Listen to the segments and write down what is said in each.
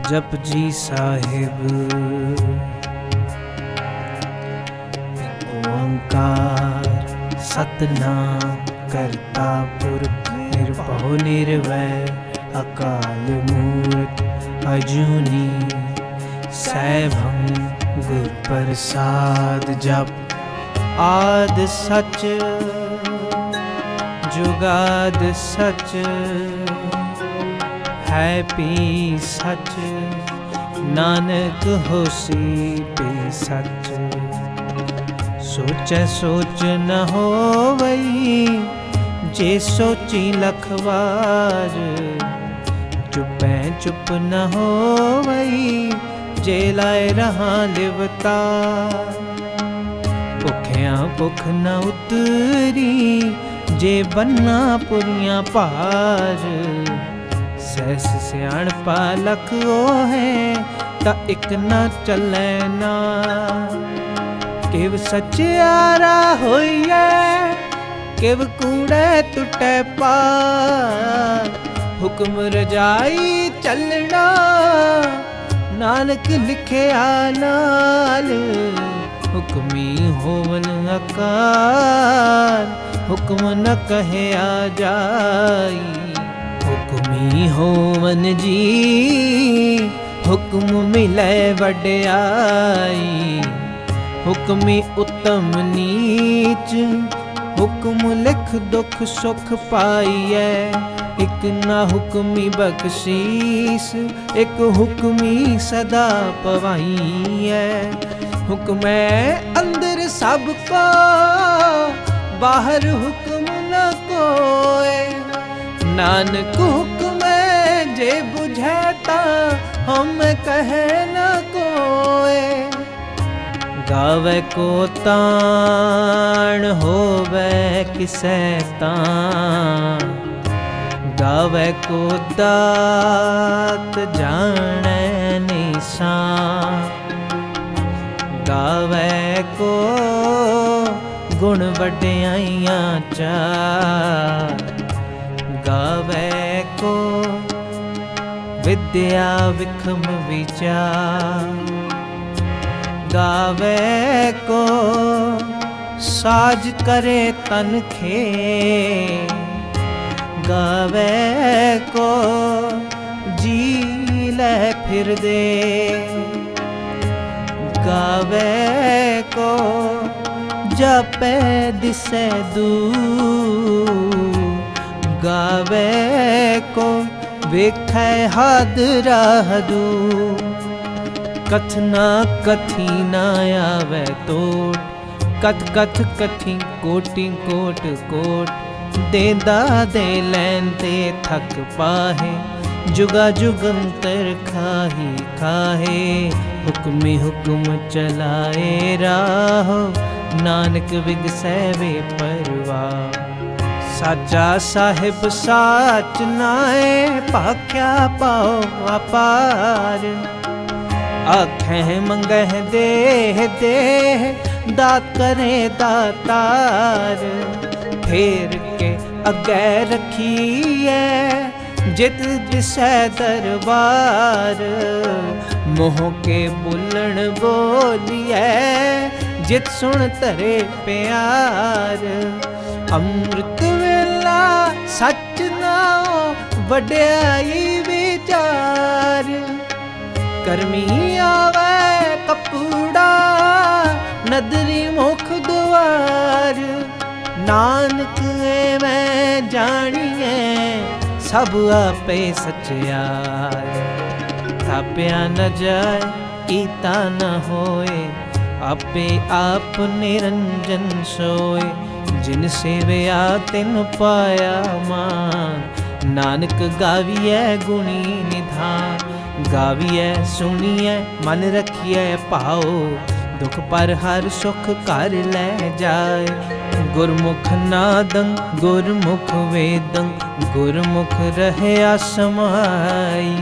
जपजी साहिब ओंकार सतनाम करता पुरख निर्भौ निर्वैर अकाल मूर्त अजूनी सैभं गुर प्रसाद जप आद सच जुगाद सच है पी सच नानक होसी पे सच सोचै सोच न होवई जे सोची लखवार चुपै चुप न होवई जे लाए रहा लिवता भुखिया भुख न उतरी जे बन्ना पुरियां पार सहस सियाणपा लख ओ है ता इक न चलै ना किव सचियारा होइए किव कूड़े टुटे पार हुक्म रजाई चलना नानक लिखिया नाल हुक्मी होवन अकार हुक्म न कहया जाई हुक्मी होवन जी हुक्म मिले वड्याई हुक्मी उत्तम नीच हुक्म लिख दुख सुख पाइए एक ना हुक्मी बख्शीस एक हुक्मी सदा पवाइए हुक्म अंदर सबको बाहर हुक्म न कोय नानक हुक्म जे बुझैता हम कहे न कोय गावे को ताण होवे किसै ताण गावे को दात जाने निशान गावे को गुण वड्याइयां चार गावे को विद्या विखम विचार गावे को साज करे तन खे गावे को जी ले फिर दे गावे को जपे दिसे दूर गावे को वेखै हादरा दूर कथना कथी न आवे तोट कथ कथ कथी कोटि कोट कोट देंदा दे लैंदे थक पाहे जुगा जुगंतर खाही खाहे हुक्मी हुक्म चलाए राहो नानक विगसै वे परवाह साचा साहिब साच नाए भाख्या पाओ अपार आखें मंगह देह देह दात करे दातार फेर के अगे रखिए जित दिसै दरबार मोह के बुलण बोलिए जित सुन तरे प्यार अमृत वेला सच नाओ वड्याई विचार करमी आवे कपूड़ा नदरी मुख द्वार नानक मैं जानिए सब आपे सचियार थाप्या न जाए कीता न होए आपे आप निरंजन सोए जिन सेवया तिन पाया मान नानक गाविए गुणी निधान गाविए सुनिए मन रखिए पाओ दुख पर हर सुख कर ले जाए गुरमुख नादं गुरमुख वेदं गुरमुख रहया समाई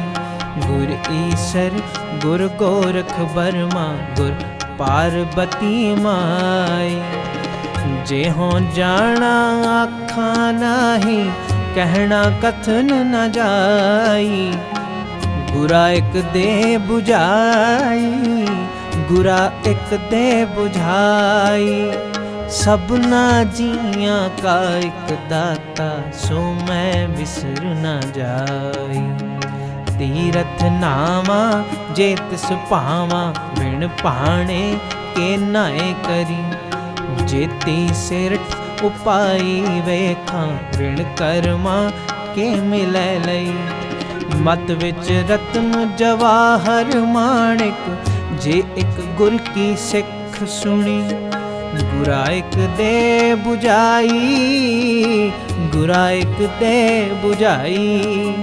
गुर ईसर गुर गोरख बर्मा गुर पार्वती माई जे हों जाना आखा नाही कहना कथन न जाई गुरा एक दे बुझाई, गुरा एक दे बुझाई। सबना जियां का एक दाता, सो मैं बिसर न जाई। तीरथ नावा जे तिस पावा, बिन पाणे के नाए करी। जेती सिरठ उपाई वेखा, ऋण कर्मा के मिलै लई। मत विच रत्न जवाहर माणिक, जे एक गुर की सिख सुनी। गुरा एक दे बुझाई, गुरा एक दे बुझाई।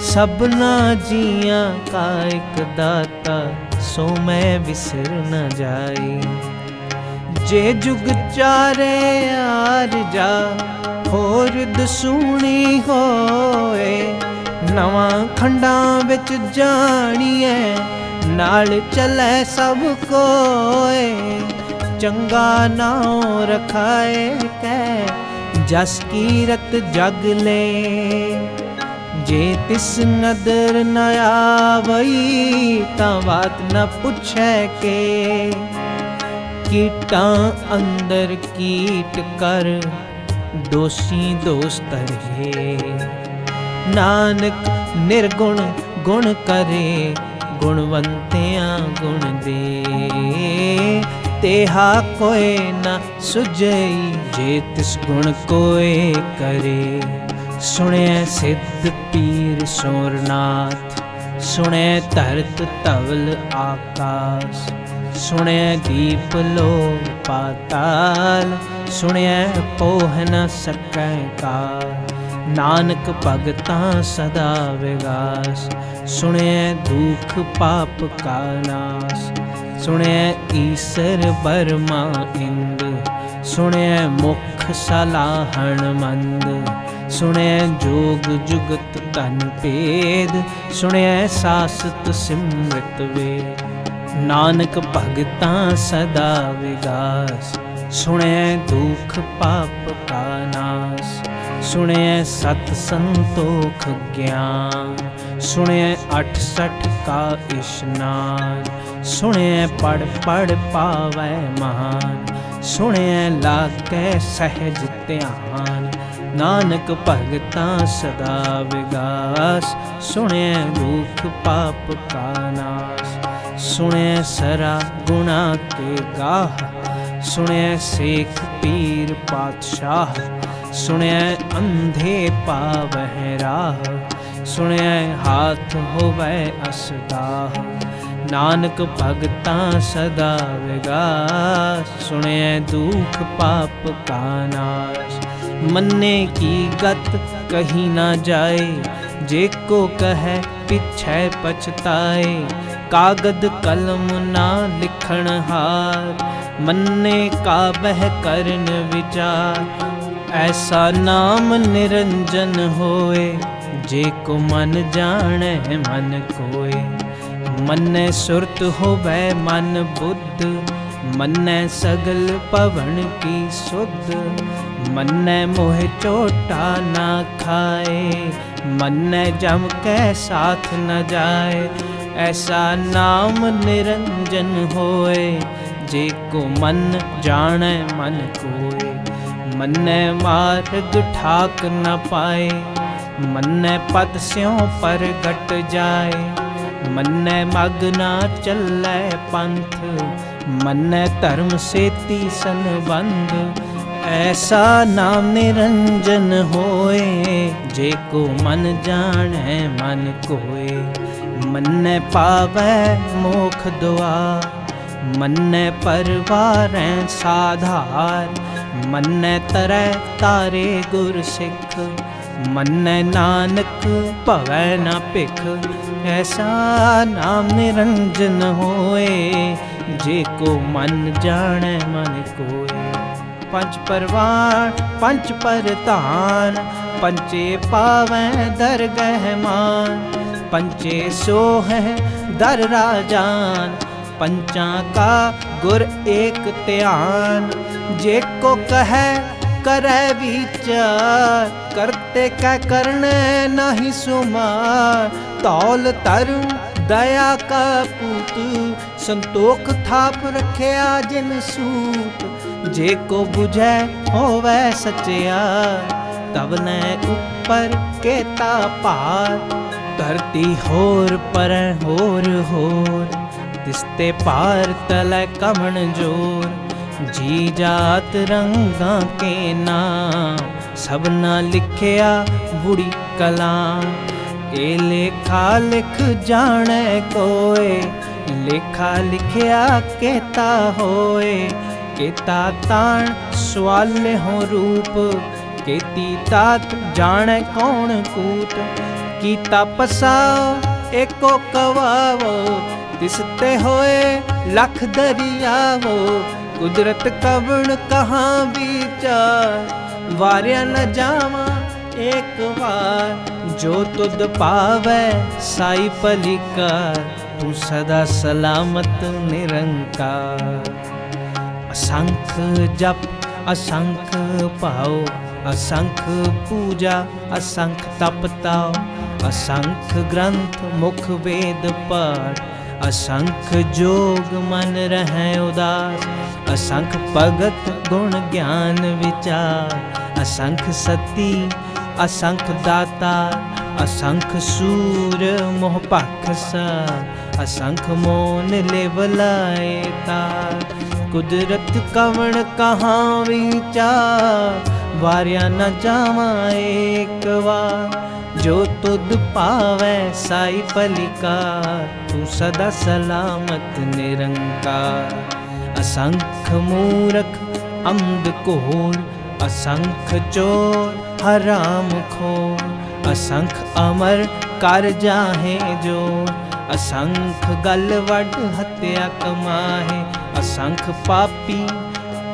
सबना जियां का एक दाता, सो मैं बिसर न जाई। जे जुग चारे आर जा, होर दसूनी होए। नवां खंडां विच जाणीए, नाल चलै सब कोए। चंगा नाम रखाए कै, जस कीरत जग ले। जे तिस नदर न आवई, तां बात न पुछै के। कीटां अंदर कीट कर, दोषी दोष तरहे। नानक निर्गुण गुण करे, गुणवंतियां गुण दे। तेहा कोई न सुझई, जे तिस गुण कोई करे। सुने सिद्ध पीर सोरनाथ, सुने धरत धवल आकाश। सुने दीप लो पाताल, सुने पोह न सकै काल। नानक भगतां सदा विगास, सुने दुख पाप का नाश। सुने ईसर बर्मा इंद, सुने मुख सलाहण मंद। सुने जोग जुगत तन भेद, सुने सासत सिमृत वेद। नानक भगतां सदा विगास, सुने दुख पाप का नाश। सुने सत संतोख ज्ञान, सुने 68 का इशनान। सुने पढ़ पढ़ पावै महान, सुने लाकै सहज ध्यान। नानक भगतां सदा विगास, सुने दुख पाप का नाश। सुने सरा गुणा के गाह, सुने सेख पीर पातशाह। सुने अंधे पावह राह, सुने हाथ होवै असदाह। नानक भगतां सदा विगास, सुने दुख पाप का नाश। मन्ने की गत कही ना जाए, जे को कहे पिछै पछताए। कागद कलम ना लिखण हार, मन्ने का बह करन विचार। ऐसा नाम निरंजन होए, जे को मन जाने मन कोय। मन्ने सुरत होवै मन बुद्ध, मन्ने सगल पवन की सुध। मन्ने मोह चोटा ना खाए, मन्ने जम कै साथ न जाए। ऐसा नाम निरंजन होए, जे को मन जाने मन कोय। मन्ने मार्ग ठाक न पाए, मन्ने पद स्यों परगट जाए। मन्ने मग ना चलै पंथ, मन्ने धर्म सेती संबंध। ऐसा नाम निरंजन होए, जे को मन जाने मन कोय। मन्ने पावै मोख दुआर, मन्ने परवारै साधार। मन्ने तरै तारे गुर सिख, मन्ने नानक भवै न भिख। ऐसा नाम निरंजन होए, जे को मन जाने मन कोय। पंच परवान पंच परधान, पंचे पावै दरगह मान। पंचे सोह दर राजान, पंचा का गुर एक ध्यान। जे को कहे करे विचार, करते कै करने नहीं सुमार। तौल धर्म दया का पूत, संतोख थाप रखिया जिन सूत। जे को बुझे होवे सचिया, तब ने ऊपर केता पार। धरती होर पर होर होर, तिसते पार तले कमण जोर। जी जात रंगा के नाम, सबना लिखिया बुरी कलाम। ए लेखा लिख जाने कोय, लेखा लिखिया केता होए। केता ताण सवाल हो रूप, केती तात जाने कौन कूट। कीता पसाओ एको कवावो, तिसते होए लख दरियावो। कुदरत कवण कहाँ विचार, वार्या न जावा एक बार। जो तुद पावै साई पलिकार, तू सदा सलामत निरंकार। असंख जप असंख पाओ, असंख पूजा असंख तप ताओ। असंख ग्रंथ मुख वेद पाठ, असंख जोग मन रहै उदास। असंख भगत गुण ज्ञान विचार, असंख सती असंख दाता। असंख सूर मोह पाखसार, असंख मोन लेवलाए तार। कुदरत कवण कहाँ विचार, वार्या न जावा एक बार। जो तुद पावै साई पलिकार, तू सदा सलामत निरंकार। असंख मूरख अंध कोर, असंख चोर हराम खोर। असंख अमर कर जाहे जोर, असंख गल वड हत्या कमाहे। असंख पापी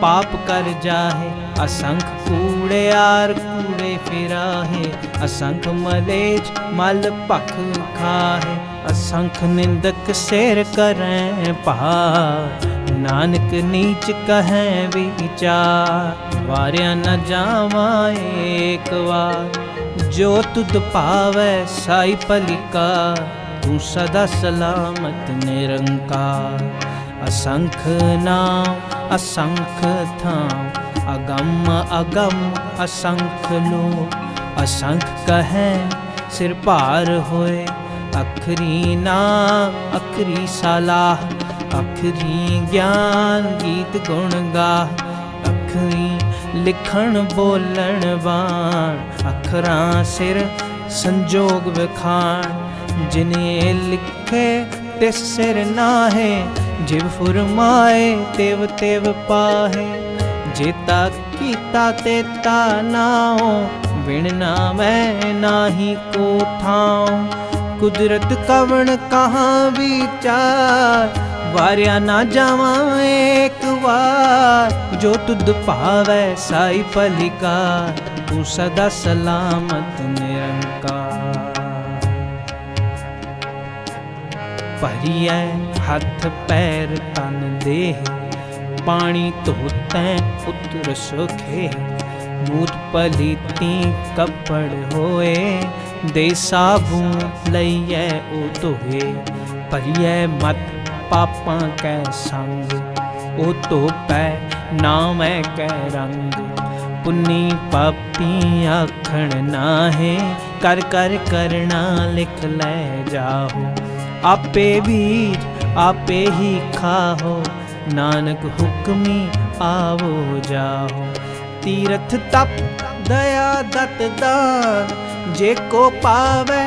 पाप कर जाहे, असंख कूड़ेयार कूड़े फिराहे। असंख मलेच मल पख खाहे, असंख निंदक सिर करें पार। नानक नीच कहें विचार, वार्या न जावा एक बार। जो तुद पावै साई पलिकार, तू सदा सलामत निरंकार। असंख नाम असंख थाम, अगम अगम असंख लो। असंख कहें सिर पार होए, अखरी नाम अखरी सलाह। अखरी ज्ञान गीत गुण गाह, अखरी लिखण बोलण बाण। अखरां सिर संजोग विखाण, जिने लिखे तिस सिर नाहे। जिव फुरमाए तेव तेव पाहे, जेता कीता तेता नाओ। बिन नामै नाही को थाओ, कुदरत कवण कहाँ विचार। वार्या ना जावा एक बार, जो तुद पावै साई पलिकार। तू सदा सलामत निरंकार। भरिए हथ पैर तन देह, पानी धोतै उतर सुखे। मूत पलीती कपड़ होए, दे साबुन लइए ओ धोए। भरिए मत पापां कै संग, ओ धोपै नामै कै रंग। पुन्नी पापी आखण नाहे, कर कर करना लिख लै जाहो। आपे बीज आपे ही खाहो, नानक हुक्मी आवो जाहो। तीरथ तप दया दत दान, जे को पावै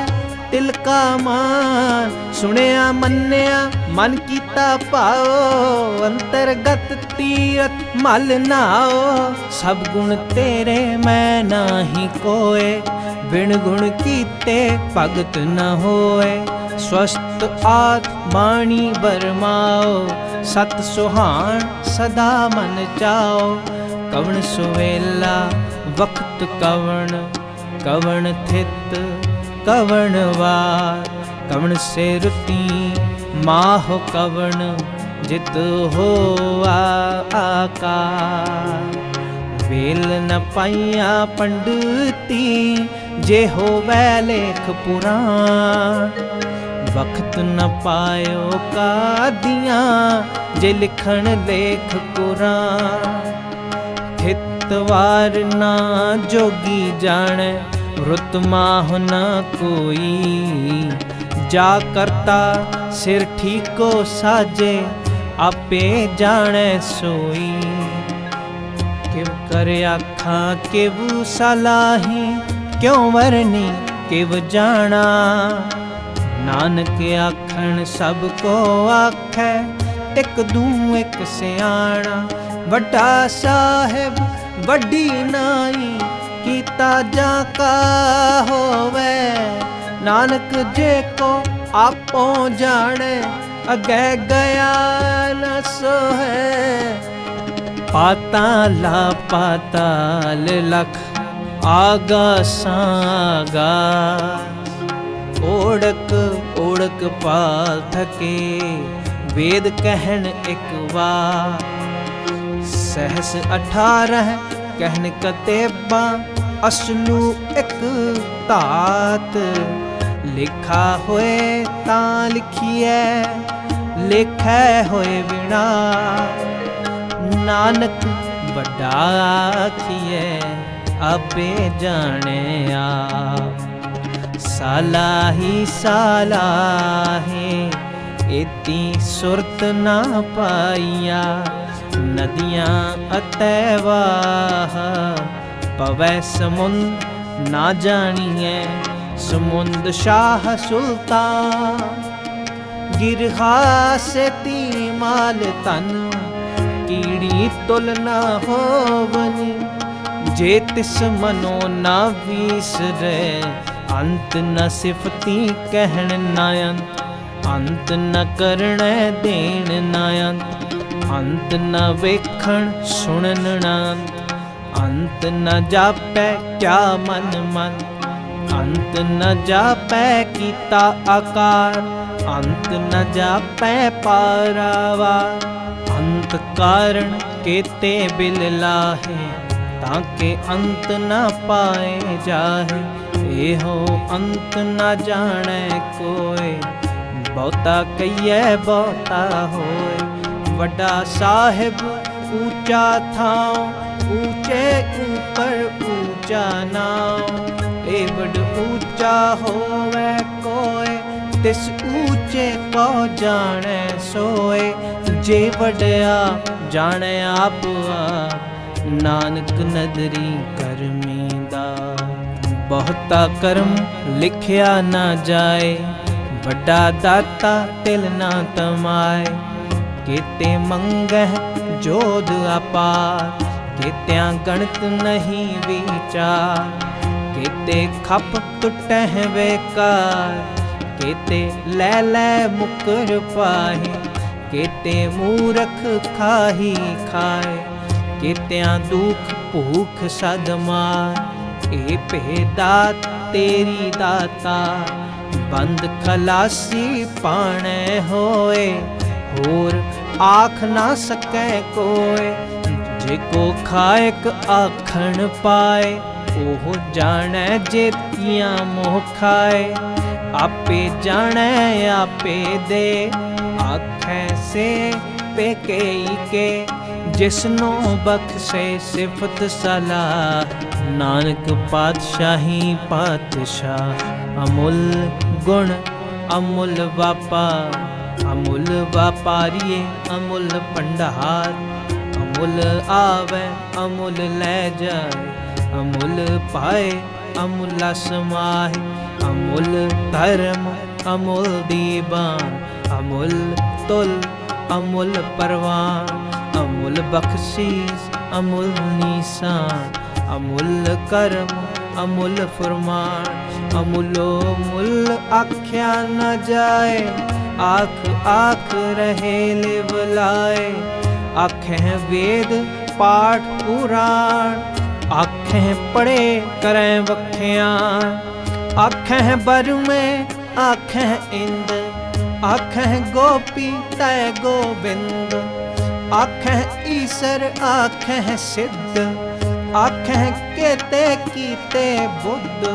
तिल का मान। सुनिया मन्निया मन कीता पाओ, अंतरगत तीरथ मल नाओ। सब गुण तेरे मैं नाही कोय, बिन गुण कीते भगत न होए। स्वस्थ आत्माणी बरमाओ, सत सुहान सदा मन चाओ। कवण सुवेला वक्त कवण, कवण थित कवण वार। कवण से रुती माह कवण, जित हो आकार। वेल न पाइया पंडिती, जे होवै लेख पुराण। वक्त न पायो कादियाँ, जे लिखण लेख कुरान। थितवार ना जोगी जाने, रुत माह न कोई। जा करता सिर ठीको साजे, आपे जाने सोई। किव कर आखा किव सलाही, क्यों वरनी किव जाना। नानक आखण सब को आखै, एक दू एक सियाणा। वड्डा साहिब वड्डी नाई, कीता जा का होवे। नानक जे को आपो जाने, अगे गया न सोहे। पाताला पाताल लख, आगा सागा। ओढ़क ओढ़क पाल थके, वेद कहन एक बार। सहस 18 कहन कतेबा, असलू एक तात। लिखा होए तां लिखिए, लिखै होए बिना। नानक वड्डा आखिए, आपे जाने आप। सालाही सालाहे, इती सुरत ना पाइया। नदियाँ अतैवाह, पवै समुंद ना जानिए। समुंद शाह सुल्तान, गिरहा से ती माल तन। कीड़ी तुल न होवनी, जे तिस मनो न विसरै। अंत न सिफती कहण न अंत, अंत न करण देण न अंत। अंत न वेखण सुनन न अंत, अंत न जापै क्या मन मन। अंत न जापै कीता आकार, अंत न जापै पारावार। अंत कारण केते बिल लाहे, ताके अंत न पाए जाहे। एहो अंत न जाने कोय, बहुता कहिए बहुता होए। वड्डा साहिब ऊंचा थाओ, ऊंचे ऊपर ऊंचा नाओ। ए बड़ ऊंचा होवे कोय, तिस ऊंचे को जाने सोए। जे वड्या जाने आप आप, नानक नदरी करमीदा। बहुता कर्म लिखिया ना जाए, वड्डा दाता तिल ना तमाए। केते मंगह जोध अपार, केत्या गणत नहीं विचार। केते खप टुटह बेकार, केते लै लै मुकर पाहे। केते मूरख खाही खाए, केत्या दुख भूख सद मार। ए भेदात तेरी दाता, बंद खलासी पाणे होए। होर आख ना सकै कोय, जेको खाएक आखण पाए। ओह जाने जेतियां मोह खाए, आपे जाने आपे दे। आखै से पेकेई के, जिसनो बख्शे सिफत सलाह। नानक पातशाही पातशाह, अमुल गुण अमुल व्यापार। अमुल व्यापारिये अमुल भंडार, अमुल आवे अमुल लै जाए। अमुल पाए अमुल समाए, अमुल धर्म अमुल दीवान। अमुल तुल अमुल परवान, अमुल बख्शीस अमुल निशान। अमुल कर्म अमुल फरमान, अमुलो मुल आख्या न जाए। आख आख रहे लिवलाए, आखें वेद पाठ पुराण। आखें पढ़े करें वख्यान, आखें बर में आखें इंद। आखें गोपी तय गोविंद, आखें ईसर आखें सिद्ध। आखें केते कीते बुद्ध,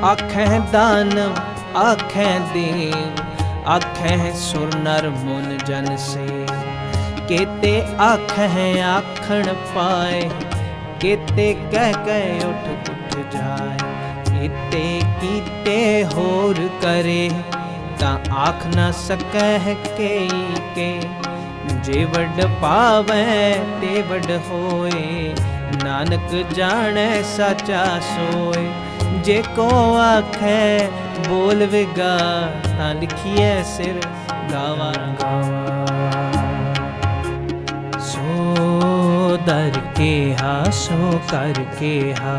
आखें दानव आखें देव, आखें सुर नर मुन जन से। केते आखें आखण पाए, केते कह कह उठ उठ जाए। केते कीते होर करे, तां आख न सकह के। जे वड पावै ते वड होए, नानक जाने साचा सोए। जे को आखे बोल विगा, तां लिखिए सिर गावा गावा। सो दर केहा सो कर केहा,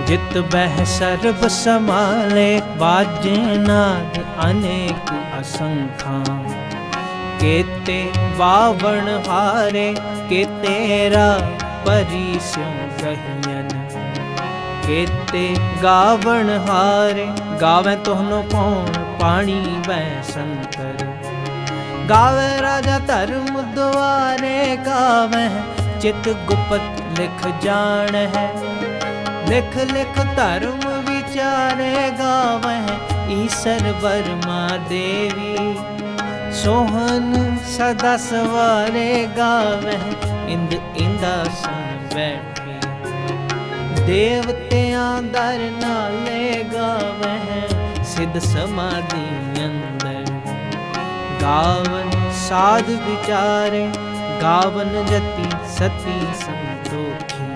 जित बह सर्ब समाले। बाजे नाद अनेक असंखा, केते बावण हारे। के तेरा परी स्यों कहियन, केते गावण हारे। गावे तोहनो कौन पाणी वै संतर, गावे राजा धर्म द्वारे। गावे चित गुप्त लिख जान है, लिख लिख धर्म विचारे। गावे ईसर वर्मा देवी, सोहन सदा सवारे। गावे इंद इंदासन बैठे, देवतियां दर नाले। गावे सिद्ध समाधि अंदर, गावन साध विचारे। गावन जति सती संतोखी,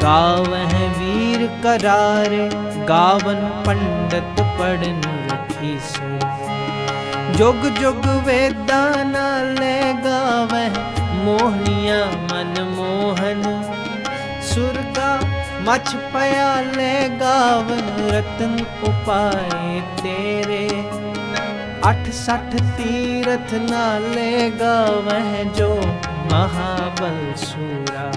गावह वीर करारे। गावन पंडित पढ़न रखी से, जुग जुग वेदा नाले। गावह मोहनिया मन मोहन, सुर का मछ पयाले। गावन रतन उपाय तेरे, 68 तीरथ नाले। गावह जो महाबल सूरा,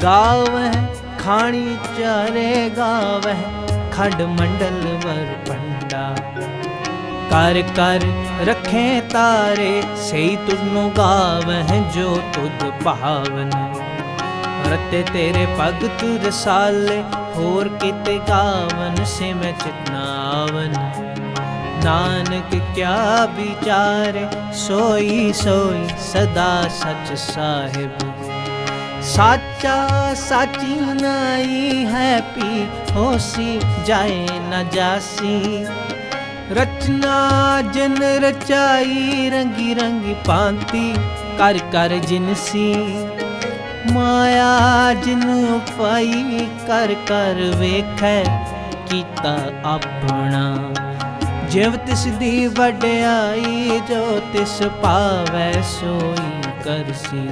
गावह खाणी चारे। गावह खंड मंडल वर पंडा, कर कर रखे तारे। सही तुझनो गावह जो तुध पावन, रते तेरे भगत रसाले। होर किते गावन से मैं चितनावन। नानक क्या विचारे, सोई सोई सदा सच साहिब। साचा साची नाई है पी, होसी जाए न जासी। रचना जिन रचाई, रंगी रंगी पांति कर कर जिनसी। माया जिन उपाई, कर कर वेखै कीता अपना। जिव तिस दी वड्याई, जो तिस पावै सोई करसी।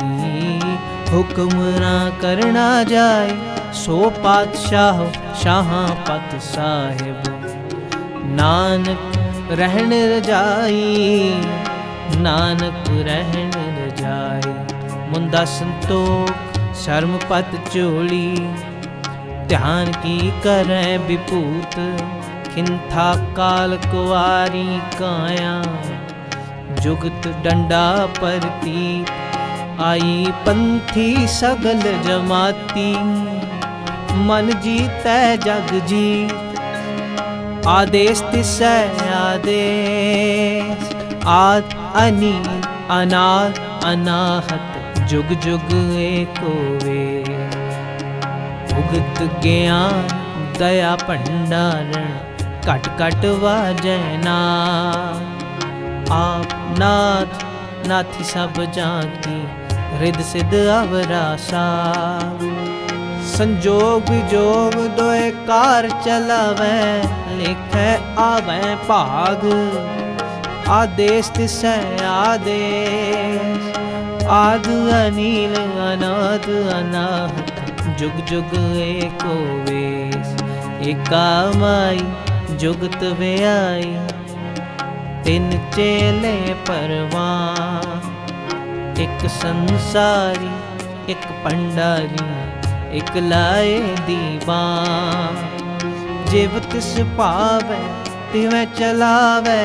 हुक्म ना करना जाए, सो पातशाह शाहां पत साहिब। नानक रहन रजाई, नानक रहन रजाई। मुंदा संतोख शर्म पत चोली, ध्यान की करै विपूत। खिंथा काल कुआरी काया, जुगत डंडा परती। आई पंथी सगल जमाती, मन जीतै जग जीत। आदेश तिसै आदेश, आद अनि अनाद अनाहत। जुग जुग एको वेद, उगत ज्ञान दया भंडारण। घट घट वाजै नाथ, आप नाथ नाथी सब जाती। रिद सिद्ध अवरा सार, संजोग विजोग दोए कार चलावै। लिखै आवै भाग, आदेश तिसै आदेश। आद अनील अनाद अनाहत, जुग जुग एको वेश। एका माई जुगत व्याई, तिन चेले परवान। एक संसारी एक पंडारी, एक लाए दीवान। जिव तिस पावै तिवै चलावै,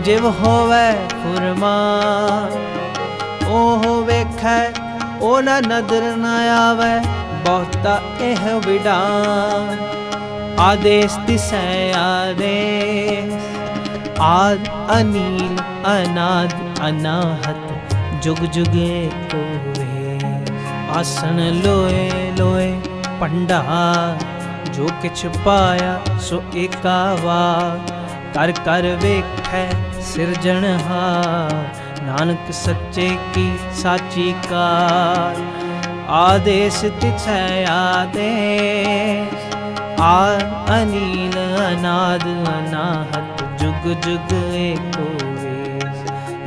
जिव होवै फुरमान। ओह वेखै ओ ना नदर न आवै, बहुता एह विडान। आदेश तिसै आदेश, आद अनील अनाद अनाहत, जुग जुग एको वेश। आसन लोए लोए भंडार, जो किछ पाया सो एका वार। कर कर वेखै सिरजनहार, नानक सच्चे की साची कार। आदेश तिसै आदेश, आद अनील अनाद अनाहत, जुग जुग एको वेश।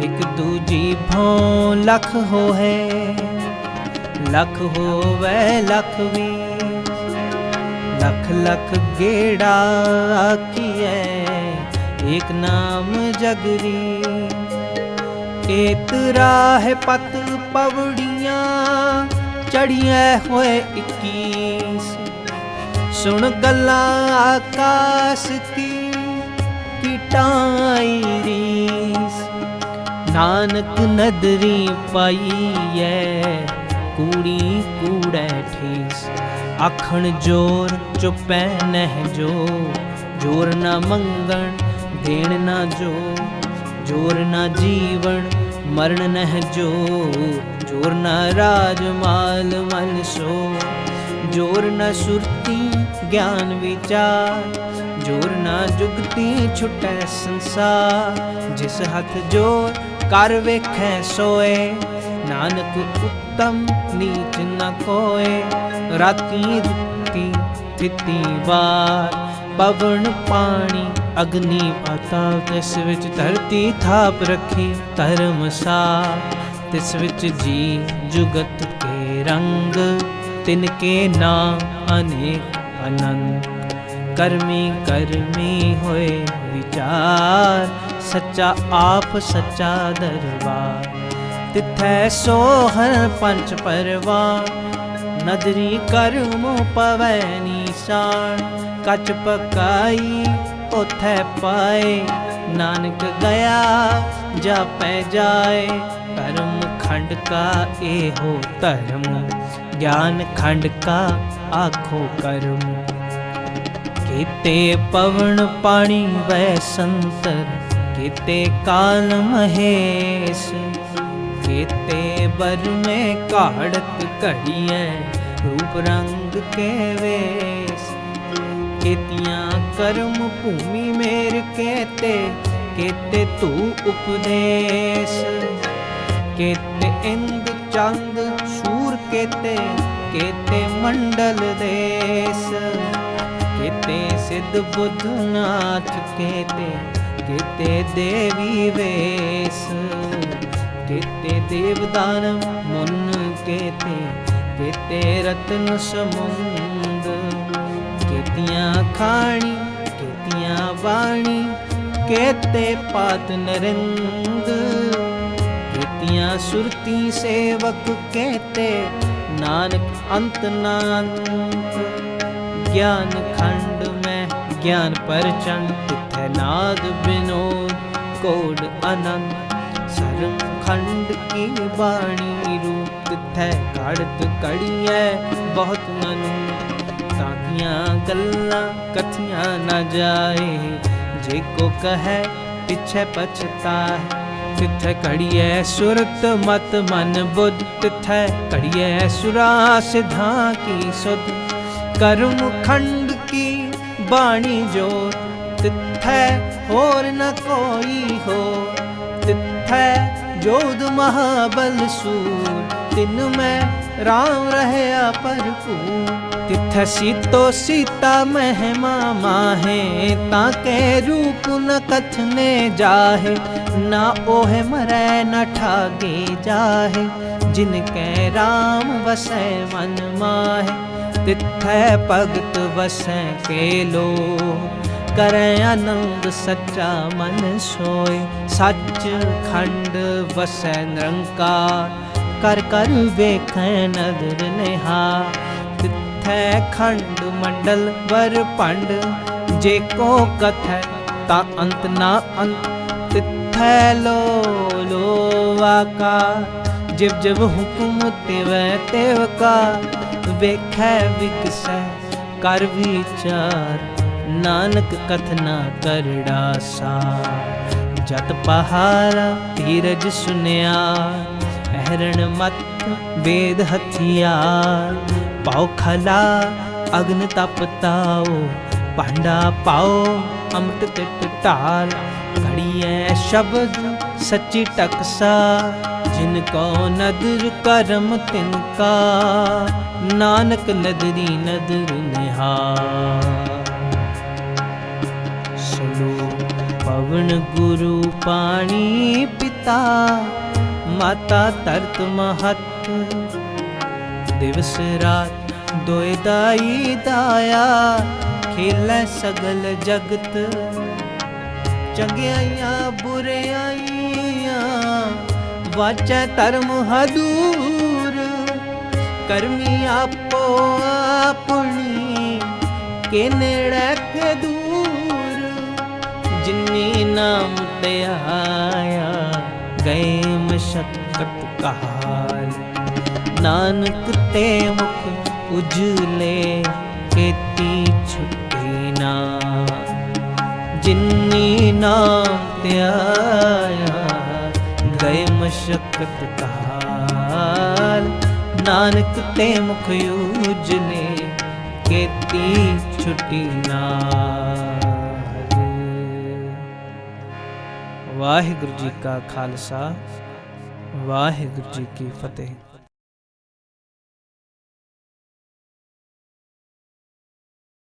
एक दूजी भों लख होए, लख होवै लख वीस। लख लख गेड़ा आखिए, एक नाम जगरी। एतरा है पत पवड़ियाँ, चढ़िया होए 21। सुन गल्ला आकाश की, कीटाई रीस। नानक नदरी पाई है, कूड़ी कूड़ै ठीस। आखण जोर चुपै नह जो, जोर न मंगण देण न जोर न जीवन मरण नह जोर न राज माल मन सो। जोर न सुरती ज्ञान विचार, जोर न जुगती छुटै संसार। जिस हथ जोर कर वेखै सोए, नानक उत्तम नीच न कोय। राती दुती थिती वार, पवन पानी अग्नि पाताल। तिस विच धरती थाप रखी धर्मसार। तिस विच जी जुगत के रंग, तिनके नाम अनेक अनंत। कर्मी कर्मी होए विचार, सच्चा आप सच्चा दरबार। तिथै सोहर पंच परवान, नदरी कर्मों पवै निशान। कच पकाई उथै पाए, नानक गया जापै जाए। कर्म खंड का एहो धर्म, ज्ञान खंड का आखो कर्म। केते पवन पानी वै संतर, केते काल महेश। केते बर में काढ़त घड़िए, रूप रंग के वेश। केतियां कर्म भूमि मेर केते, केते तू उपदेश। केते इंद चंद सूर केते, केते मंडल देश। केते सिद्ध बुद्ध नाथ केते, केते देवी वेश। केते देवदानव मुन केते, केते रत्न समुंद। केतियां खाणी केतियां वाणी, केते पात नरिंद। केतियां सुरती सेवक केते, नानक अंत नांत। ज्ञान खंड में ज्ञान परचंड, तिथै नाद विनोद कोड अनंत। सरम खंड की वाणी रूप, तिथै काढ़त कड़ियै बहुत ननु। ताकियां गल्लां कथियां न जाए, जे को कहे पिछे पछताए। तिथै कड़ियै सुरत मत मन बुद्ध, तिथै कड़ियै सुरा सिद्धा की सुध। कर्म खंड की बाणी जोत, तिथै होर न कोई हो। तिथै जोध महाबल सूर, तिन में राम रहया भरपूर। तिथै सीतो सीता महिमा माहे, ताके रूप न कथने जाहे। ना ओहे मरै न ठागे जाहे, जिनके राम वसै मन माहे। तिथै भगत वसै के लो, करै आनंद सच्चा मन सोए। सच खंड वसै निरंकार, कर कर वेखै नदर निहार। तिथै खंड मंडल वर पंड, जे को कथै ता अंत ना अंत। तिथै लो वाका, जिव जिव हुकुम तिवै तिव का। ਵੇਖੈ ਵਿਗਸੈ ਕਰ ਵਿਚਾਰ, ਨਾਨਕ ਕਥਨਾ ਕਰੜਾ ਸਾਰ। ਜਤ ਪਹਾਰਾ ਧੀਰਜ ਸੁਨਿਆ, ਪਹਿਰਣ ਮਤ ਵੇਦ ਹਥਿਆਰ। ਪਾਉ ਖਲਾ ਅਗਨ ਤਪ ਤਾਓ, ਭਾਂਡਾ ਪਾਓ ਅੰਮ੍ਰਿਤ ਤਿਟ ਢਾਲ। ਘੜੀਐ ਸ਼ਬਦ ਸੱਚੀ ਟਕਸਾ, ਜਿਨ ਕੋ ਨਦਰ ਕਰਮ ਤਿਨ ਕਾ। ਨਾਨਕ ਨਦਰੀ ਨਦਰ ਨਿਹਾਲ। ਪਵਨ ਗੁਰੂ ਪਾਣੀ ਪਿਤਾ, ਮਾਤਾ ਧਰਤ ਮਹਤ। ਦਿਵਸ ਰਾਤ ਦੋਇ ਦਾਈ ਦਾਇਆ, ਖੇਲੈ ਸਗਲ ਜਗਤ। ਚੰਗਿਆਈਆਂ ਬੁਰਿਆਈਆਂ, ਵਾਚੈ ਧਰਮ ਹਦੂਰ। ਕਰਮੀ ਆਪੋ ਆਪਣੀ, ਕੇ ਨੇੜੇ ਕੇ ਦੂਰ। ਜਿਨੀ ਨਾਮ ਤੇ ਆਇਆ, ਗਏ ਮਸ਼ੱਕਤ ਕਾਲ। ਨਾਨਕ ਤੇ ਮੁਖ ਉਜਲੇ, ਕੀਤੀ ਛੁੱਟੀ ਨਾ। ਜਿਨੀ ਨਾਮ ਤੇ ਆਇਆ, ਗਏ ਮਸ਼ੱਕਤ ਕਾਲ। ਨਾਨਕ ਤੇ ਮੁਖ ਉਜਲੇ, ਕੀਤੀ ਛੁੱਟੀ ਨਾ। ਵਾਹਿਗੁਰੂ ਜੀ ਕਾ ਖਾਲਸਾ, ਵਾਹਿਗੁਰੂ ਜੀ ਕੀ ਫਤਿਹ।